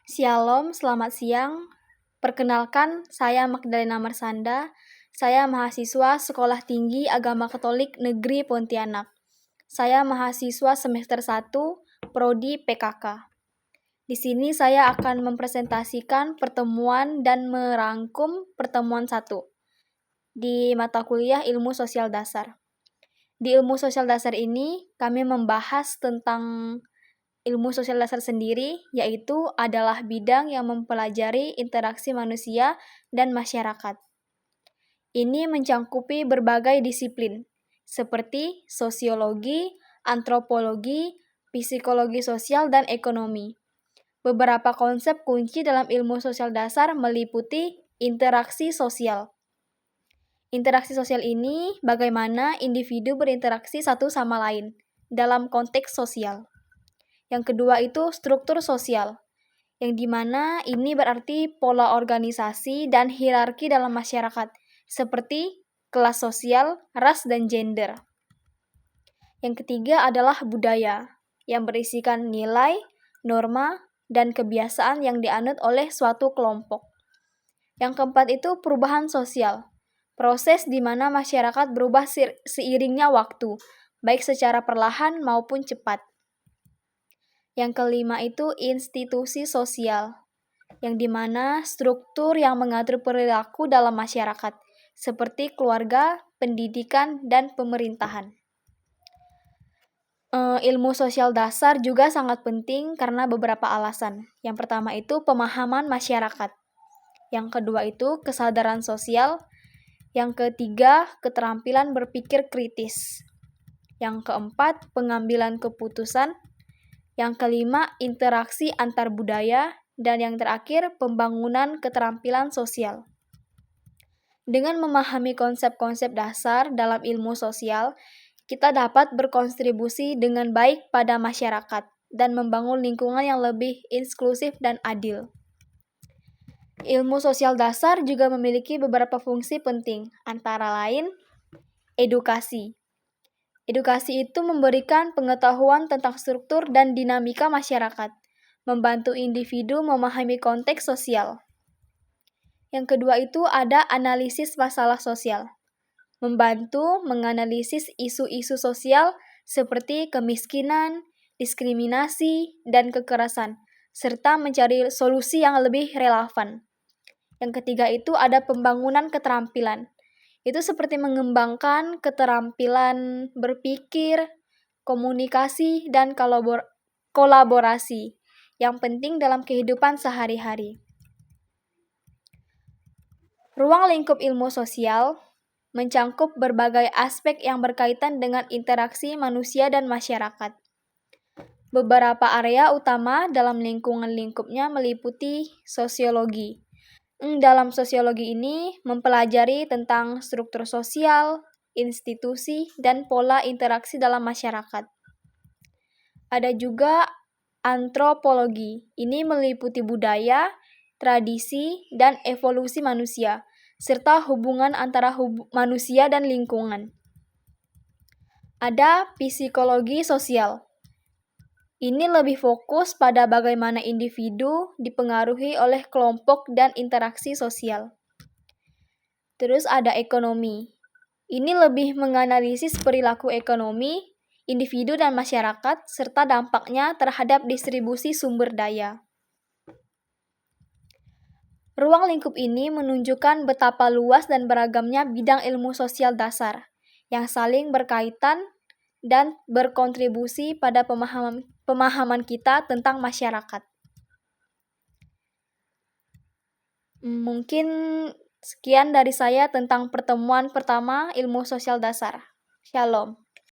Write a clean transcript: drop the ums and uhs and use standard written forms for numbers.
Shalom, selamat siang. Perkenalkan, saya Magdalena Marsanda. Saya mahasiswa Sekolah Tinggi Agama Katolik Negeri Pontianak. Saya mahasiswa semester 1, Prodi PKK. Di sini saya akan mempresentasikan pertemuan dan merangkum pertemuan 1 di mata kuliah Ilmu Sosial Dasar. Di Ilmu Sosial Dasar ini, kami membahas tentang ilmu sosial dasar sendiri, yaitu adalah bidang yang mempelajari interaksi manusia dan masyarakat. Ini mencangkupi berbagai disiplin, seperti sosiologi, antropologi, psikologi sosial, dan ekonomi. Beberapa konsep kunci dalam ilmu sosial dasar meliputi interaksi sosial. Interaksi sosial ini bagaimana individu berinteraksi satu sama lain dalam konteks sosial. Yang kedua itu struktur sosial, yang dimana ini berarti pola organisasi dan hierarki dalam masyarakat, seperti kelas sosial, ras, dan gender. Yang ketiga adalah budaya, yang berisikan nilai, norma, dan kebiasaan yang dianut oleh suatu kelompok. Yang keempat itu perubahan sosial, proses di mana masyarakat berubah seiringnya waktu, baik secara perlahan maupun cepat. Yang kelima itu institusi sosial, yang dimana struktur yang mengatur perilaku dalam masyarakat, seperti keluarga, pendidikan, dan pemerintahan. Ilmu sosial dasar juga sangat penting karena beberapa alasan. Yang pertama itu pemahaman masyarakat. Yang kedua itu kesadaran sosial. Yang ketiga, keterampilan berpikir kritis. Yang keempat, pengambilan keputusan. Yang kelima, interaksi antar budaya. Dan yang terakhir, pembangunan keterampilan sosial. Dengan memahami konsep-konsep dasar dalam ilmu sosial, kita dapat berkontribusi dengan baik pada masyarakat dan membangun lingkungan yang lebih inklusif dan adil. Ilmu sosial dasar juga memiliki beberapa fungsi penting, antara lain edukasi. Edukasi itu memberikan pengetahuan tentang struktur dan dinamika masyarakat, membantu individu memahami konteks sosial. Yang kedua itu ada analisis masalah sosial, membantu menganalisis isu-isu sosial seperti kemiskinan, diskriminasi, dan kekerasan, serta mencari solusi yang lebih relevan. Yang ketiga itu ada pembangunan keterampilan. Itu seperti mengembangkan keterampilan berpikir, komunikasi, dan kolaborasi yang penting dalam kehidupan sehari-hari. Ruang lingkup ilmu sosial mencangkup berbagai aspek yang berkaitan dengan interaksi manusia dan masyarakat. Beberapa area utama dalam lingkungan lingkupnya meliputi sosiologi. Dalam sosiologi ini mempelajari tentang struktur sosial, institusi, dan pola interaksi dalam masyarakat. Ada juga antropologi. Ini meliputi budaya, tradisi, dan evolusi manusia, serta hubungan antara manusia dan lingkungan. Ada psikologi sosial. Ini lebih fokus pada bagaimana individu dipengaruhi oleh kelompok dan interaksi sosial. Terus ada ekonomi. Ini lebih menganalisis perilaku ekonomi, individu dan masyarakat, serta dampaknya terhadap distribusi sumber daya. Ruang lingkup ini menunjukkan betapa luas dan beragamnya bidang ilmu sosial dasar yang saling berkaitan dan berkontribusi pada pemahaman kita tentang masyarakat. Mungkin sekian dari saya tentang pertemuan pertama ilmu sosial dasar. Shalom.